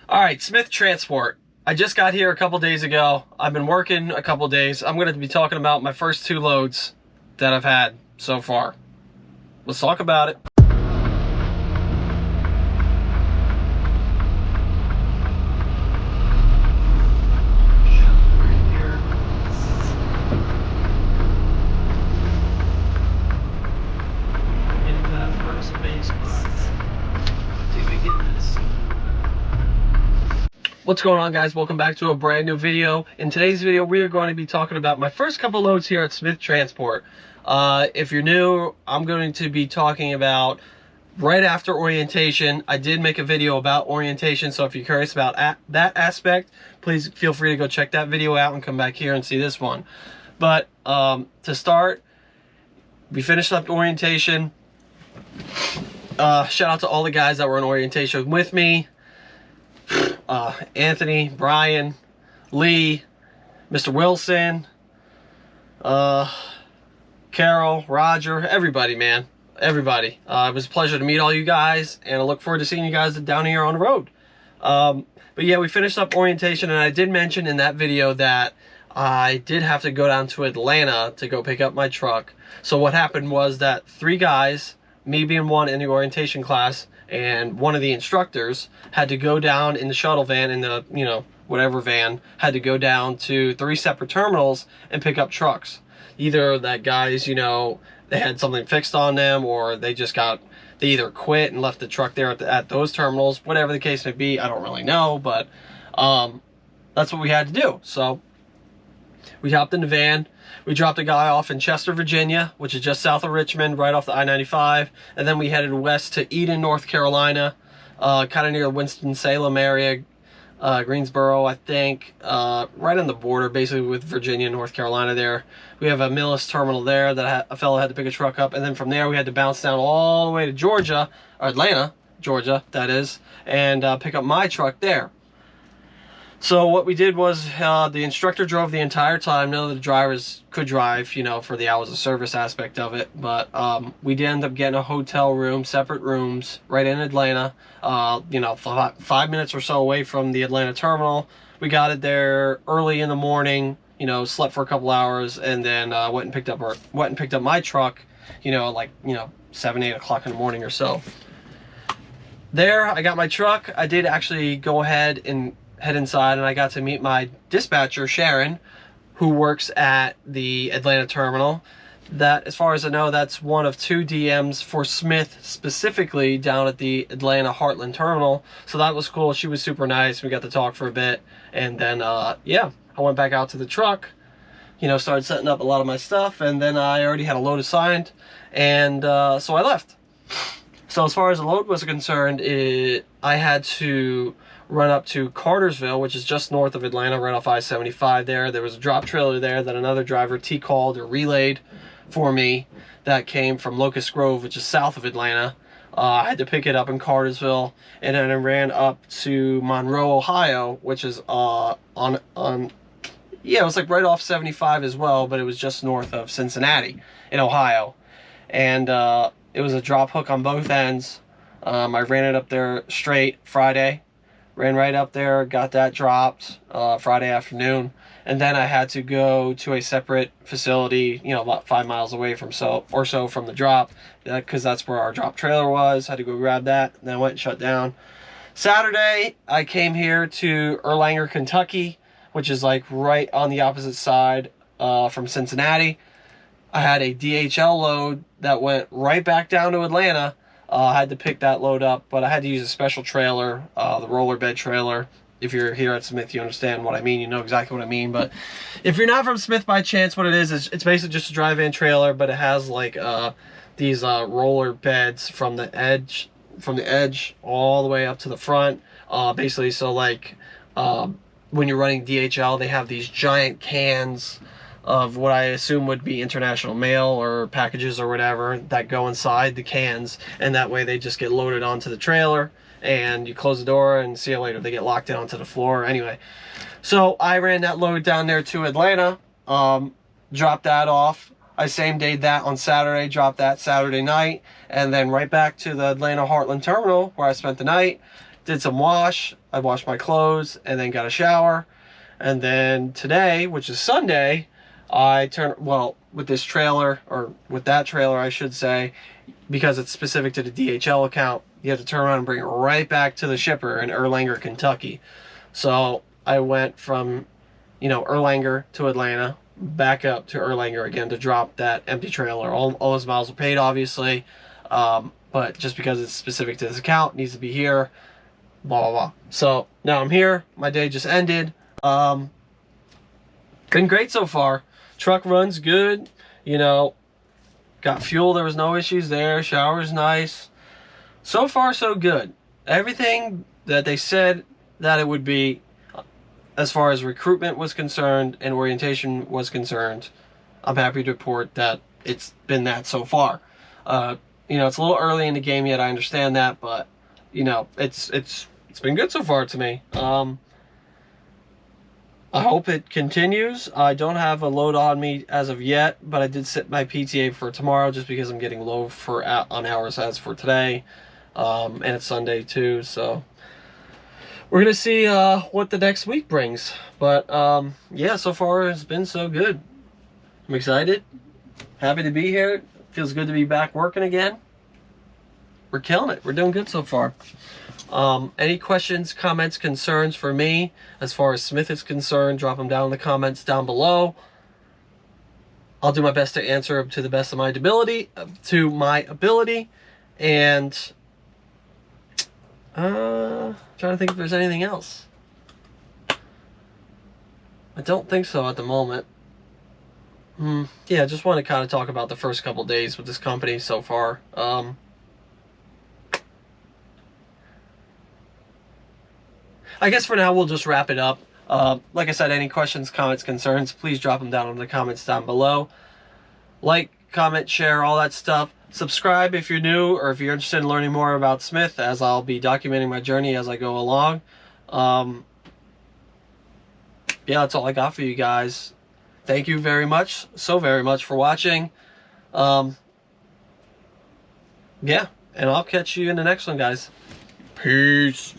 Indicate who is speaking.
Speaker 1: All right, Smith Transport. I just got here a couple days ago. I've been working a couple days. I'm going to be talking about my first 2 loads that I've had so far. Let's talk about it. What's going on, guys? Welcome back to a brand new video. In today's video, we are going to be talking about my first couple loads here at Smith Transport. If you're new, I'm going to be talking about right after orientation. I did make a video about orientation, so if you're curious about that aspect, please feel free to go check that video out and come back here and see this one. But to start, we finished up orientation. Shout out to all the guys that were in orientation with me. Anthony, Brian, Lee, Mr. Wilson, Carol, Roger, everybody, man. Everybody. It was a pleasure to meet all you guys, and I look forward to seeing you guys down here on the road. But yeah, we finished up orientation, and I did mention in that video that I did have to go down to Atlanta to go pick up my truck. So what happened was that 3 guys, me being one in the orientation class, and one of the instructors had to go down in the shuttle van, in the, whatever van, had to go down to 3 separate terminals and pick up trucks. Either that guys, they had something fixed on them, or they either quit and left the truck there at those terminals. Whatever the case may be, I don't really know, but that's what we had to do. So we hopped in the van. We dropped a guy off in Chester, Virginia, which is just south of Richmond, right off the I-95. And then we headed west to Eden, North Carolina, kind of near the Winston-Salem area, Greensboro, I think, right on the border, basically, with Virginia and North Carolina there. We have a Millis terminal there that a fellow had to pick a truck up. And then from there, we had to bounce down all the way to Georgia, or Atlanta, Georgia, that is, and pick up my truck there. So what we did was the instructor drove the entire time. None of the drivers could drive, for the hours of service aspect of it. But we did end up getting a hotel room, separate rooms, right in Atlanta. 5 minutes or so away from the Atlanta terminal. We got it there early in the morning. Slept for a couple hours, and then went and picked up my truck. 7, 8 o'clock in the morning or so. There, I got my truck. I did actually go ahead and head inside, and I got to meet my dispatcher, Sharon, who works at the Atlanta terminal. That, as far as I know, that's one of 2 DMs for Smith specifically down at the Atlanta Heartland terminal. So that was cool. She was super nice. We got to talk for a bit, and then yeah, I went back out to the truck, started setting up a lot of my stuff, and then I already had a load assigned, and so I left. So as far as the load was concerned, I had to run up to Cartersville, which is just north of Atlanta, right off I-75 there. There was a drop trailer there that another driver T-called or relayed for me that came from Locust Grove, which is south of Atlanta. I had to pick it up in Cartersville, and then I ran up to Monroe, Ohio, which is it was like right off 75 as well, but it was just north of Cincinnati in Ohio. And it was a drop hook on both ends. I ran it up there straight Friday. Ran right up there, got that dropped Friday afternoon, and then I had to go to a separate facility, about 5 miles away from from the drop, because that's where our drop trailer was. Had to go grab that, and then I went and shut down. Saturday, I came here to Erlanger, Kentucky, which is like right on the opposite side from Cincinnati. I had a DHL load that went right back down to Atlanta. I had to pick that load up, but I had to use a special trailer, the roller bed trailer. If you're here at Smith, you understand what I mean. You know exactly what I mean. But if you're not from Smith by chance, what it is it's basically just a dry-van trailer, but it has like these roller beds from the edge all the way up to the front. Basically, so like when you're running DHL, they have these giant cans of what I assume would be international mail or packages or whatever that go inside the cans, and that way they just get loaded onto the trailer, and you close the door and see you later. They get locked in onto the floor. Anyway, so I ran that load down there to Atlanta, dropped that off. I same-dayed that on Saturday, dropped that Saturday night, and then right back to the Atlanta Heartland terminal where I spent the night. Did some wash. I washed my clothes and then got a shower. And then today, which is Sunday, I with this trailer, or with that trailer, I should say, because it's specific to the DHL account, you have to turn around and bring it right back to the shipper in Erlanger, Kentucky. So I went from, Erlanger to Atlanta, back up to Erlanger again to drop that empty trailer. All those miles are paid, obviously, but just because it's specific to this account, it needs to be here, blah, blah, blah. So now I'm here. My day just ended. Been great so far. Truck runs good, got fuel, there was no issues there. Shower's nice. So far, so good. Everything that they said that it would be, as far as recruitment was concerned and orientation was concerned, I'm happy to report that it's been that so far. It's a little early in the game yet, I understand that, but it's been good so far to me. I hope it continues. I don't have a load on me as of yet, but I did set my PTA for tomorrow just because I'm getting low on hours as for today. And it's Sunday too, so we're gonna see what the next week brings. But yeah, so far it's been so good. I'm excited, happy to be here. Feels good to be back working again. We're killing it. We're doing good so far. Any questions, comments, concerns for me as far as Smith is concerned, drop them down in the comments down below. I'll do my best to answer them to the best of my ability, and trying to think if there's anything else. I don't think so at the moment. Yeah, just want to kind of talk about the first couple days with this company so far. I guess for now we'll just wrap it up. Like I said, any questions, comments, concerns, please drop them down in the comments down below. Like, comment, share, all that stuff. Subscribe if you're new or if you're interested in learning more about Smith, as I'll be documenting my journey as I go along. Yeah, that's all I got for you guys. Thank you very much, so very much for watching. Yeah, and I'll catch you in the next one, guys. Peace.